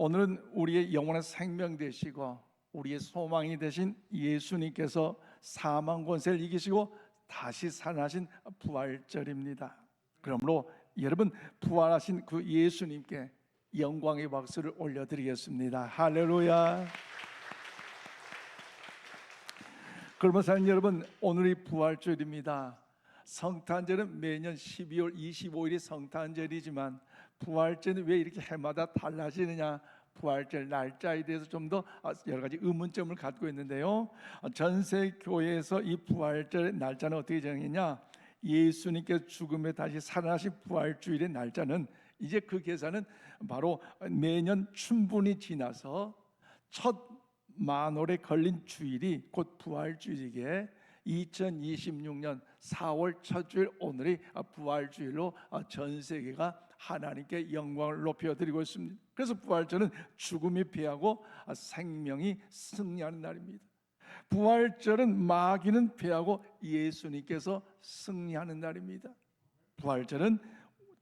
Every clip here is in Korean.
오늘은 우리의 영원한 생명 되시고 우리의 소망이 되신 예수님께서 사망 권세를 이기시고 다시 살아나신 부활절입니다. 그러므로 여러분, 부활하신 그 예수님께 영광의 박수를 올려드리겠습니다. 할렐루야. 그러면 사랑하는 여러분, 오늘이 부활절입니다. 성탄절은 매년 12월 25일이 성탄절이지만 부활절은 왜 이렇게 해마다 달라지느냐, 부활절 날짜에 대해서 좀 더 여러 가지 의문점을 갖고 있는데요. 전세 교회에서 이 부활절 날짜는 어떻게 정했냐, 예수님께서 죽음에 다시 살아나신 부활주일의 날짜는 이제 그 계산은 바로 매년 춘분이 지나서 첫 만월에 걸린 주일이 곧 부활주일이기에 2026년 4월 첫 주일 오늘이 부활주일로 전 세계가 하나님께 영광을 높여드리고 있습니다. 그래서 부활절은 죽음이 패하고 생명이 승리하는 날입니다. 부활절은 마귀는 패하고 예수님께서 승리하는 날입니다. 부활절은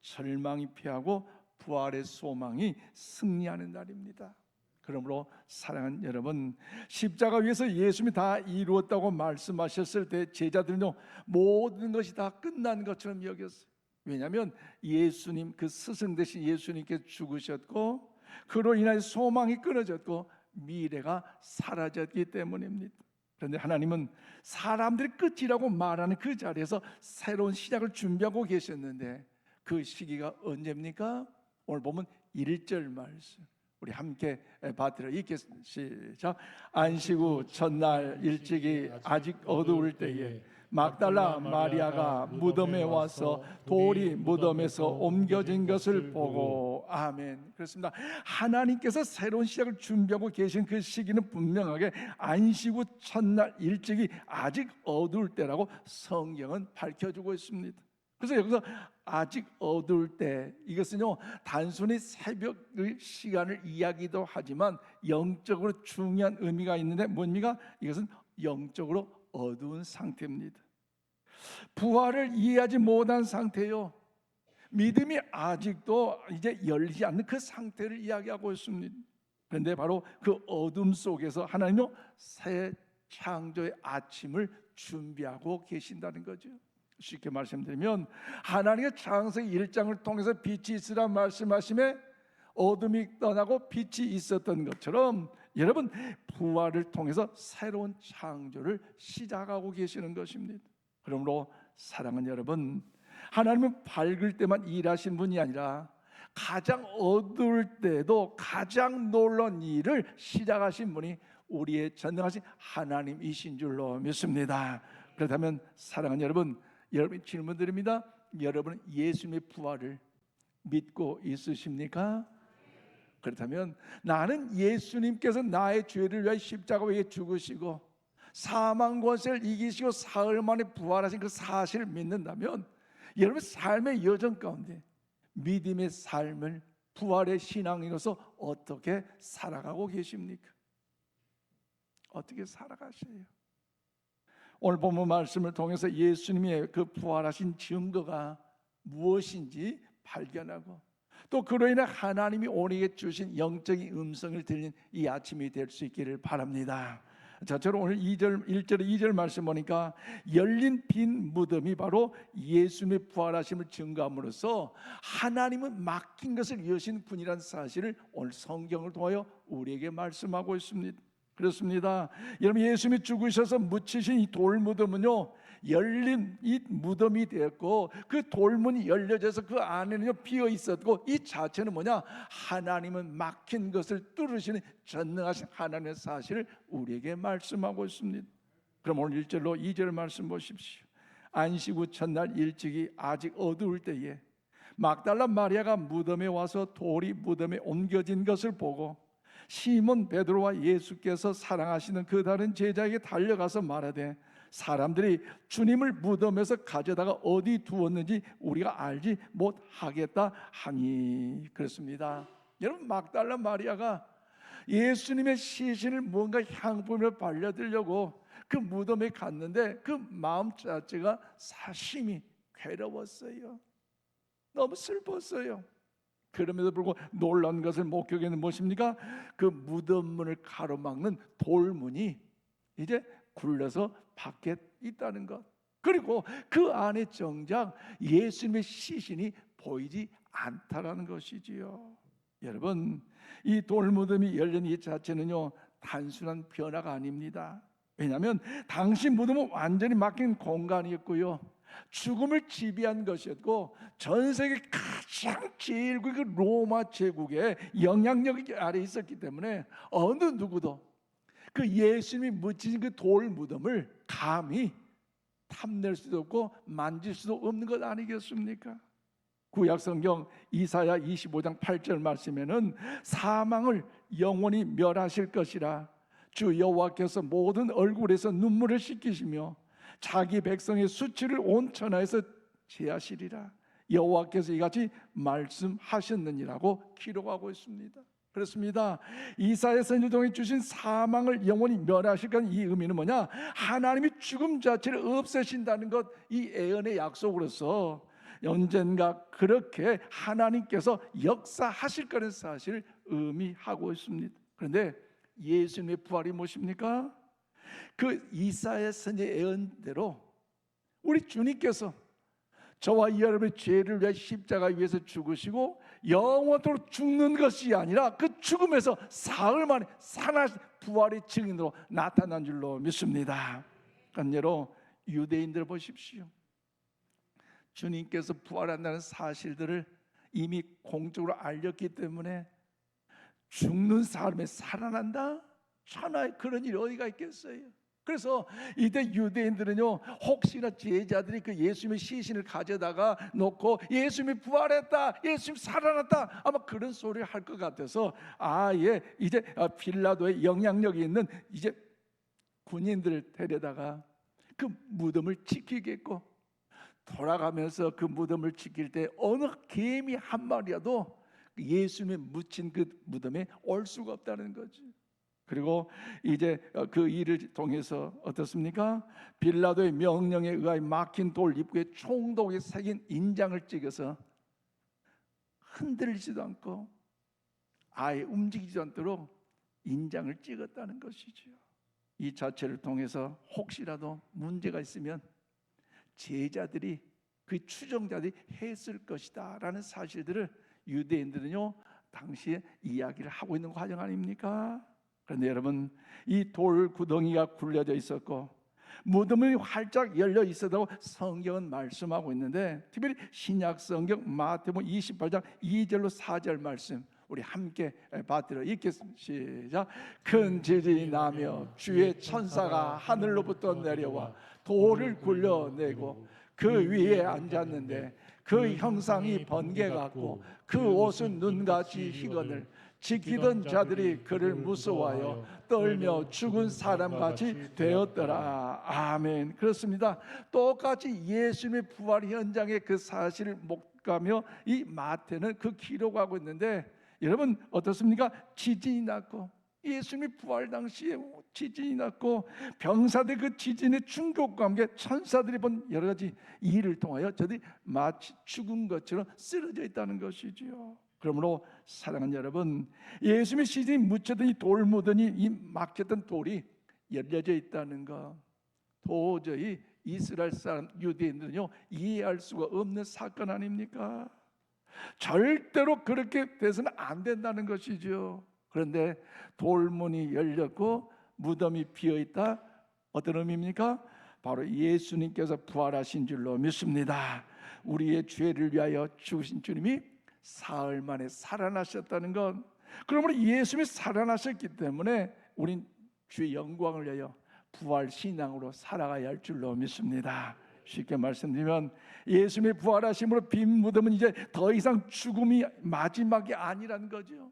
절망이 패하고 부활의 소망이 승리하는 날입니다. 그러므로 사랑하는 여러분, 십자가 위에서 예수님이 다 이루었다고 말씀하셨을 때 제자들은요, 모든 것이 다 끝난 것처럼 여겼어요. 왜냐하면 예수님, 그 스승 되신 예수님께 죽으셨고 그로 인하여 소망이 끊어졌고 미래가 사라졌기 때문입니다. 그런데 하나님은 사람들이 끝이라고 말하는 그 자리에서 새로운 시작을 준비하고 계셨는데 그 시기가 언제입니까? 오늘 보면 1절 말씀 우리 함께 받들어 읽겠습니다. 시작. 안식 후 첫날 일찍이 아직 어두울 때에 막달라 마리아가 무덤에 와서 돌이 무덤에서 옮겨진 것을 보고. 아멘. 그렇습니다. 하나님께서 새로운 시작을 준비하고 계신 그 시기는 분명하게 안식 후 첫날 일찍이 아직 어두울 때라고 성경은 밝혀주고 있습니다. 그래서 여기서 아직 어두울 때, 이것은요 단순히 새벽의 시간을 이야기도 하지만 영적으로 중요한 의미가 있는데 뭡니까? 이것은 영적으로 어두운 상태입니다. 부활을 이해하지 못한 상태요, 믿음이 아직도 이제 열리지 않는 그 상태를 이야기하고 있습니다. 그런데 바로 그 어둠 속에서 하나님은 새 창조의 아침을 준비하고 계신다는 거죠. 쉽게 말씀드리면 하나님의 창세기 1장을 통해서 빛이 있으라 말씀하심에 어둠이 떠나고 빛이 있었던 것처럼 여러분, 부활을 통해서 새로운 창조를 시작하고 계시는 것입니다. 그러므로 사랑하는 여러분, 하나님은 밝을 때만 일하신 분이 아니라 가장 어두울 때도 가장 놀라운 일을 시작하신 분이 우리의 전능하신 하나님이신 줄로 믿습니다. 그렇다면 사랑하는 여러분, 질문 드립니다. 여러분은 예수님의 부활을 믿고 있으십니까? 그렇다면 나는 예수님께서 나의 죄를 위하여 십자가에 죽으시고 사망 권세를 이기시고 사흘 만에 부활하신 그 사실을 믿는다면 여러분 삶의 여정 가운데 믿음의 삶을 부활의 신앙으로서 어떻게 살아가고 계십니까? 어떻게 살아가세요? 오늘 본문 말씀을 통해서 예수님의 그 부활하신 증거가 무엇인지 발견하고 또 그로 인해 하나님이 우리에게 주신 영적인 음성을 들리는 이 아침이 될 수 있기를 바랍니다. 자, 저는 오늘 1절 2절 말씀 보니까 열린 빈 무덤이 바로 예수님의 부활하심을 증거함으로써 하나님은 맡긴 것을 이루신 분이라는 사실을 오늘 성경을 통하여 우리에게 말씀하고 있습니다. 그렇습니다. 여러분, 예수님이 죽으셔서 묻히신 이 돌무덤은요 열린 이 무덤이 되었고 그 돌문이 열려져서 그 안에는요 비어 있었고 이 자체는 뭐냐, 하나님은 막힌 것을 뚫으시는 전능하신 하나님의 사실을 우리에게 말씀하고 있습니다. 그럼 오늘 1절로 2절 말씀 보십시오. 안식 후 첫날 일찍이 아직 어두울 때에 막달라 마리아가 무덤에 와서 돌이 무덤에 옮겨진 것을 보고 시몬 베드로와 예수께서 사랑하시는 그 다른 제자에게 달려가서 말하되 사람들이 주님을 무덤에서 가져다가 어디 두었는지 우리가 알지 못하겠다 하니. 그렇습니다. 여러분, 막달라 마리아가 예수님의 시신을 뭔가 향품을 발려드리려고 그 무덤에 갔는데 그 마음 자체가 사심이 괴로웠어요. 너무 슬펐어요. 그럼에도 불구하고 놀라운 것을 목격에는 무엇입니까? 그 무덤 문을 가로막는 돌문이 이제 굴러서 밖에 있다는 것. 그리고 그 안에 정작 예수님의 시신이 보이지 않다라는 것이지요. 여러분, 이 돌무덤이 열린 이 자체는요 단순한 변화가 아닙니다. 왜냐하면 당시 무덤은 완전히 막힌 공간이었고요, 죽음을 지배한 것이었고, 전 세계 가장 제일국 그 로마 제국의 영향력 아래 있었기 때문에 어느 누구도 그 예수님이 묻힌 그 돌 무덤을 감히 탐낼 수도 없고 만질 수도 없는 것 아니겠습니까? 구약 성경 이사야 25장 8절 말씀에는 사망을 영원히 멸하실 것이라 주 여호와께서 모든 얼굴에서 눈물을 씻기시며 자기 백성의 수치를 온 천하에서 제하시리라. 여호와께서 이같이 말씀하셨느니라고 기록하고 있습니다. 그렇습니다. 이사야 선지자가 주신 사망을 영원히 멸하실 건 이 의미는 뭐냐? 하나님이 죽음 자체를 없애신다는 것, 이 예언의 약속으로서 언젠가 그렇게 하나님께서 역사하실 거라는 사실을 의미하고 있습니다. 그런데 예수님의 부활이 무엇입니까? 그 이사야 선지자 예언대로 우리 주님께서 저와 여러분의 죄를 위해 십자가 위에서 죽으시고 영원토록 죽는 것이 아니라 그 죽음에서 사흘 만에 살아나신 부활의 증인으로 나타난 줄로 믿습니다. 그러므로 유대인들 보십시오. 주님께서 부활한다는 사실들을 이미 공적으로 알렸기 때문에 죽는 사람이 살아난다? 천하에 그런 일이 어디가 있겠어요? 그래서 이때 유대인들은요, 혹시나 제자들이 그 예수님의 시신을 가져다가 놓고 예수님이 부활했다, 예수님 살아났다, 아마 그런 소리를 할 것 같아서 아예 이제 빌라도의 영향력이 있는 이제 군인들을 데려다가 그 무덤을 지키겠고, 돌아가면서 그 무덤을 지킬 때 어느 개미 한 마리라도 예수님의 묻힌 그 무덤에 올 수가 없다는 거죠. 그리고 이제 그 일을 통해서 어떻습니까? 빌라도의 명령에 의하여 막힌 돌 입구에 총독이 새긴 인장을 찍어서 흔들리지도 않고 아예 움직이지 않도록 인장을 찍었다는 것이죠. 이 자체를 통해서 혹시라도 문제가 있으면 제자들이, 그 추종자들이 했을 것이다 라는 사실들을 유대인들은요 당시에 이야기를 하고 있는 과정 아닙니까? 그런데 여러분, 이 돌 구덩이가 굴려져 있었고 무덤이 활짝 열려 있었다고 성경은 말씀하고 있는데, 특별히 신약 성경 마태복음 28장 2절로 4절 말씀 우리 함께 받들어 읽겠습니다. 시작. 큰 지진이 나며 주의 천사가 하늘로부터 내려와 돌을 굴려내고 그 위에 앉았는데 그 형상이 번개 같고 그 옷은 눈같이 희건을 지키던 자들이 그를 무서워하여 떨며 죽은 사람같이 되었더라. 아멘. 그렇습니다. 똑같이 예수님의 부활 현장의 그 사실을 목가며 이 마태는 그 기록하고 있는데, 여러분 어떻습니까? 지진이 났고, 예수님이 부활 당시에 지진이 났고, 병사들 그 지진의 충격과 함께 천사들이 본 여러 가지 일을 통하여 저들이 마치 죽은 것처럼 쓰러져 있다는 것이지요. 그러므로 사랑하는 여러분, 예수님의 시신이 묻혔던 이 돌무덤이, 이 막혔던 돌이 열려져 있다는 것, 도저히 이스라엘 사람 유대인들은요 이해할 수가 없는 사건 아닙니까? 절대로 그렇게 돼서는 안 된다는 것이죠. 그런데 돌문이 열렸고 무덤이 비어있다, 어떤 의미입니까? 바로 예수님께서 부활하신 줄로 믿습니다. 우리의 죄를 위하여 죽으신 주님이 사흘 만에 살아나셨다는 것, 그러므로 예수님이 살아나셨기 때문에 우린 주의 영광을 위하여 부활 신앙으로 살아가야 할 줄로 믿습니다. 쉽게 말씀드리면 예수님의 부활하심으로 빈 무덤은 이제 더 이상 죽음이 마지막이 아니라는 거죠.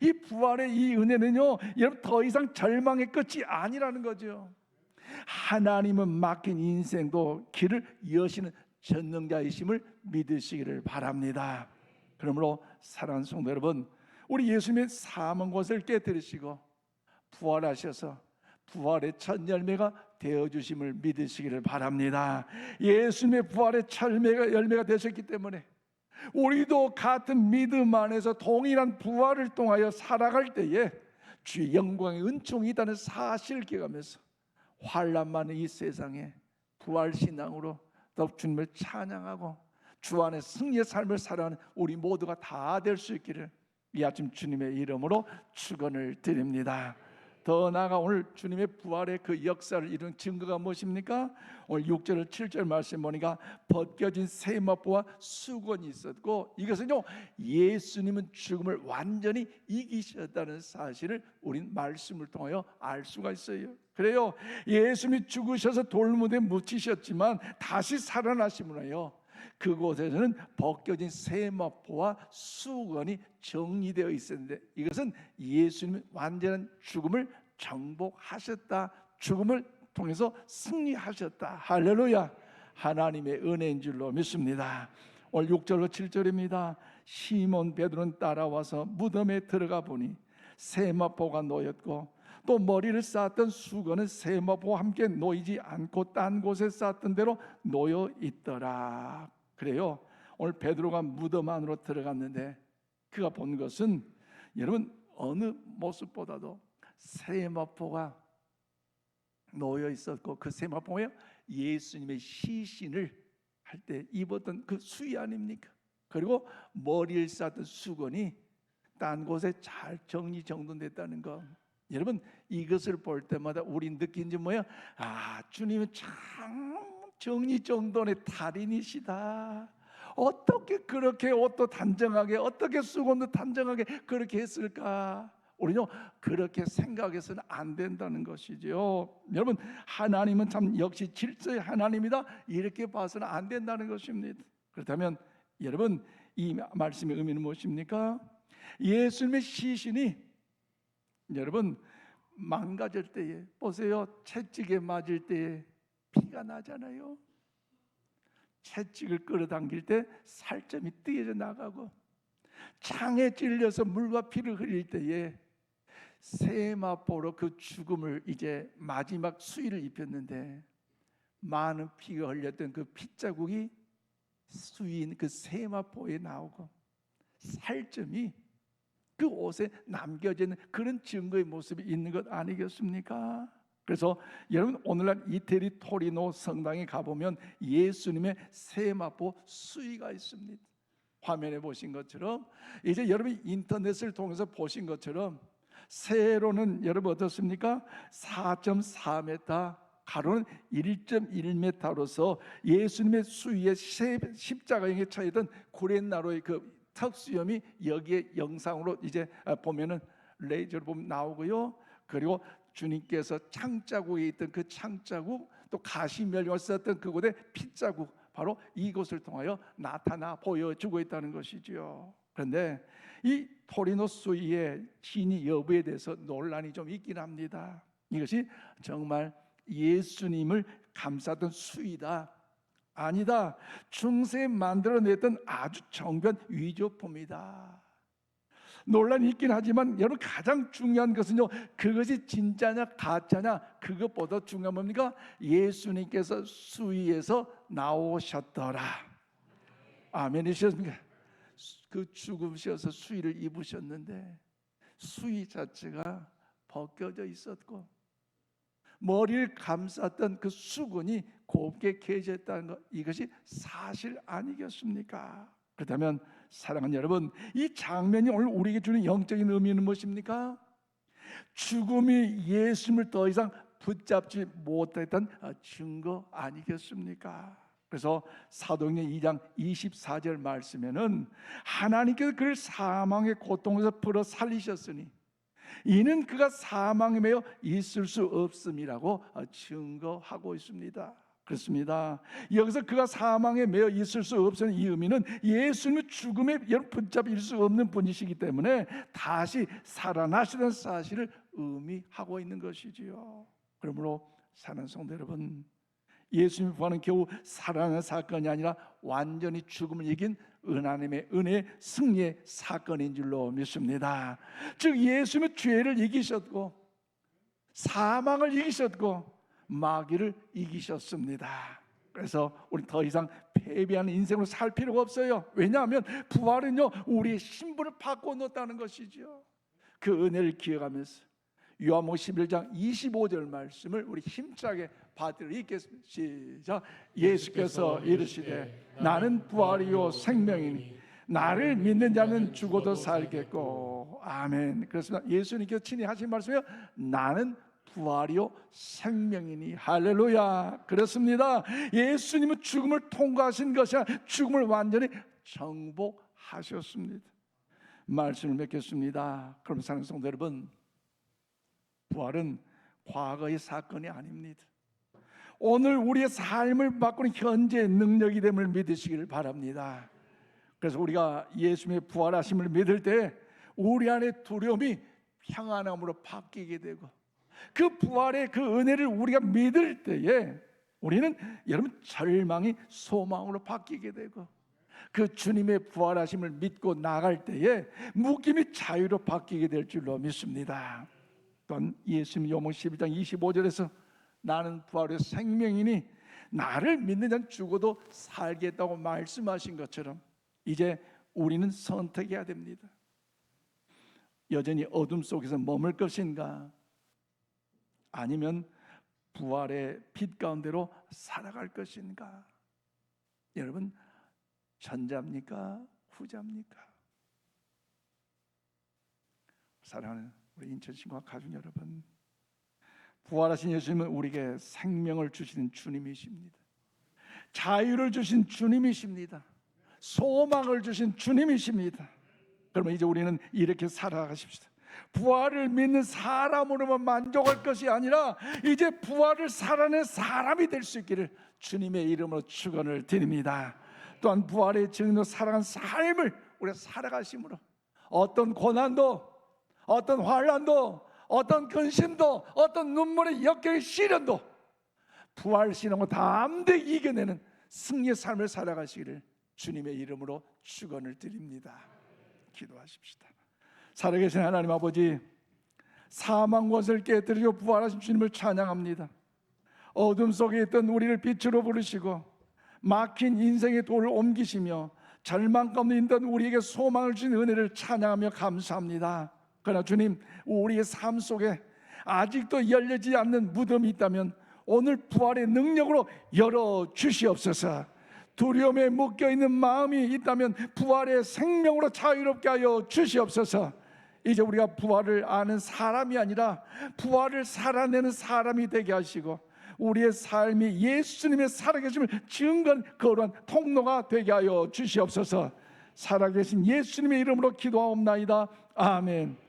이 부활의 이 은혜는요 여러분 더 이상 절망의 끝이 아니라는 거죠. 하나님은 막힌 인생도 길을 여시는 전능자이심을 믿으시기를 바랍니다. 그러므로 사랑하는 성도 여러분, 우리 예수님의 사망 권세를 깨뜨리시고 부활하셔서 부활의 첫 열매가 되어주심을 믿으시기를 바랍니다. 예수님의 부활의 열매가 되셨기 때문에 우리도 같은 믿음 안에서 동일한 부활을 통하여 살아갈 때에 주의 영광의 은총이 있다는 사실을 기억하면서 환난 많은 이 세상에 부활신앙으로 더욱 주님을 찬양하고 주 안에 승리의 삶을 살아가는 우리 모두가 다 될 수 있기를 이 아침 주님의 이름으로 축원을 드립니다. 더 나아가 오늘 주님의 부활의 그 역사를 이룬 증거가 무엇입니까? 오늘 6절 7절 말씀 보니까 벗겨진 세마포와 수건이 있었고, 이것은요 예수님은 죽음을 완전히 이기셨다는 사실을 우린 말씀을 통하여 알 수가 있어요. 그래요, 예수님이 죽으셔서 돌무대에 묻히셨지만 다시 살아나심으로요 그곳에서는 벗겨진 세마포와 수건이 정리되어 있었는데, 이것은 예수님이 완전한 죽음을 정복하셨다, 죽음을 통해서 승리하셨다. 할렐루야. 하나님의 은혜인 줄로 믿습니다. 오늘 6절로 7절입니다. 시몬 베드로는 따라와서 무덤에 들어가 보니 세마포가 놓였고 또 머리를 쌓았던 수건은 세마포와 함께 놓이지 않고 딴 곳에 쌓았던 대로 놓여 있더라. 그래요, 오늘 베드로가 무덤 안으로 들어갔는데 그가 본 것은 여러분 어느 모습보다도 세마포가 놓여 있었고, 그 세마포가 예수님의 시신을 할 때 입었던 그 수의 아닙니까? 그리고 머리를 쌓았던 수건이 딴 곳에 잘 정리정돈됐다는 것. 여러분 이것을 볼 때마다 우리 느낀 게 뭐야? 아, 주님은 참 정리정돈의 달인이시다. 어떻게 그렇게 옷도 단정하게, 어떻게 수건도 단정하게 그렇게 했을까? 우리는 그렇게 생각해서는 안 된다는 것이죠. 여러분 하나님은 참 역시 질서의 하나님이다, 이렇게 봐서는 안 된다는 것입니다. 그렇다면 여러분 이 말씀의 의미는 무엇입니까? 예수님의 시신이 여러분 망가질 때에 보세요, 채찍에 맞을 때에 피가 나잖아요. 채찍을 끌어당길 때 살점이 띄어져 나가고, 창에 찔려서 물과 피를 흘릴 때에 세마포로 그 죽음을 이제 마지막 수의를 입혔는데 많은 피가 흘렸던 그 핏자국이 수의인 그 세마포에 나오고 살점이 그 옷에 남겨지는 그런 증거의 모습이 있는 것 아니겠습니까? 그래서 여러분 오늘날 이태리 토리노 성당에 가보면 예수님의 세마포 수의가 있습니다. 화면에 보신 것처럼, 이제 여러분이 인터넷을 통해서 보신 것처럼 세로는 여러분 어떻습니까? 4.4m, 가로는 1.1m로서 예수님의 수위에 십자가형에 처해있던 구렛나루의 그 턱수염이 여기에 영상으로 이제 보면은 레이저로 보면 나오고요. 그리고 주님께서 창자국에 있던 그 창자국, 또 가시멸류관 썼던 그곳의 핏자국, 바로 이곳을 통하여 나타나 보여주고 있다는 것이죠. 그런데 이 토리노 수의의 진위 여부에 대해서 논란이 좀 있긴 합니다. 이것이 정말 예수님을 감싸던 수의다, 아니다, 중세에 만들어냈던 아주 정교한 위조품이다, 논란이 있긴 하지만 여러분 가장 중요한 것은요, 그것이 진짜냐 가짜냐, 그것보다 중요한 뭡니까? 예수님께서 수위에서 나오셨더라. 아멘이셨습니까? 그 죽으셔서 수위를 입으셨는데 수위 자체가 벗겨져 있었고 머리를 감쌌던 그 수건이 곱게 개졌다는 것, 이것이 사실 아니겠습니까? 그렇다면 사랑하는 여러분, 이 장면이 오늘 우리에게 주는 영적인 의미는 무엇입니까? 죽음이 예수님을 더 이상 붙잡지 못했던 증거 아니겠습니까? 그래서 사도행전 2장 24절 말씀에는 하나님께서 그를 사망의 고통에서 풀어 살리셨으니 이는 그가 사망에 매여 있을 수 없음이라고 증거하고 있습니다. 그렇습니다. 여기서 그가 사망에 매여 있을 수 없는 이 의미는 예수님의 죽음에 붙잡힐 수 없는 분이시기 때문에 다시 살아나시는 사실을 의미하고 있는 것이지요. 그러므로 사랑하는 성도 여러분, 예수님 부활은 겨우 살아나는 사건이 아니라 완전히 죽음을 이긴 하나님의 은혜의 승리의 사건인 줄로 믿습니다. 즉 예수님은 죄를 이기셨고 사망을 이기셨고 마귀를 이기셨습니다. 그래서 우리 더 이상 패배하는 인생으로 살 필요가 없어요. 왜냐하면 부활은요, 우리의 신분을 바꿔놓았다는 것이죠. 그 은혜를 기억하면서 요한복음 11장 25절 말씀을 우리 힘차게 받들어 읽겠습니다. 시작. 예수께서 이르시되 나는 부활이요 생명이니 나를 믿는 자는 죽어도 살겠고. 아멘. 그렇습니다. 예수님께서 친히 하신 말씀이요, 나는 부활이요 생명이니. 할렐루야. 그렇습니다. 예수님은 죽음을 통과하신 것이 아니라 죽음을 완전히 정복하셨습니다. 말씀을 맺겠습니다. 그럼 사랑하는 성도 여러분, 부활은 과거의 사건이 아닙니다. 오늘 우리의 삶을 바꾸는 현재의 능력이 됨을 믿으시기를 바랍니다. 그래서 우리가 예수님의 부활하심을 믿을 때 우리 안에 두려움이 평안함으로 바뀌게 되고, 그 부활의 그 은혜를 우리가 믿을 때에 우리는 여러분 절망이 소망으로 바뀌게 되고, 그 주님의 부활하심을 믿고 나갈 때에 묶임이 자유로 바뀌게 될 줄로 믿습니다. 또한 예수님 요한복음 12장 25절에서 나는 부활의 생명이니 나를 믿는 자는 죽어도 살겠다고 말씀하신 것처럼 이제 우리는 선택해야 됩니다. 여전히 어둠 속에서 머물 것인가, 아니면 부활의 빛 가운데로 살아갈 것인가? 여러분, 전자입니까? 후자입니까? 사랑하는 우리 인천신과 가족 여러분, 부활하신 예수님은 우리에게 생명을 주시는 주님이십니다. 자유를 주신 주님이십니다. 소망을 주신 주님이십니다. 그러면 이제 우리는 이렇게 살아가십시다. 부활을 믿는 사람으로만 만족할 것이 아니라 이제 부활을 살아낸 사람이 될 수 있기를 주님의 이름으로 축원을 드립니다. 또한 부활의 증인으로 살아간 삶을 우리가 살아가심으로 어떤 고난도, 어떤 환난도, 어떤 근심도, 어떤 눈물의 역경의 시련도 부활신앙으로 담대히 이겨내는 승리의 삶을 살아가시기를 주님의 이름으로 축원을 드립니다. 기도하십시다. 살아계신 하나님 아버지, 사망 권세를 깨뜨리고 부활하신 주님을 찬양합니다. 어둠 속에 있던 우리를 빛으로 부르시고 막힌 인생의 돌을 옮기시며 절망 가운데 있던 우리에게 소망을 주신 은혜를 찬양하며 감사합니다. 그러나 주님, 우리의 삶 속에 아직도 열리지 않는 무덤이 있다면 오늘 부활의 능력으로 열어주시옵소서. 두려움에 묶여있는 마음이 있다면 부활의 생명으로 자유롭게 하여 주시옵소서. 이제 우리가 부활을 아는 사람이 아니라 부활을 살아내는 사람이 되게 하시고 우리의 삶이 예수님의 살아계심을 증거하는 거룩한 통로가 되게 하여 주시옵소서. 살아계신 예수님의 이름으로 기도하옵나이다. 아멘.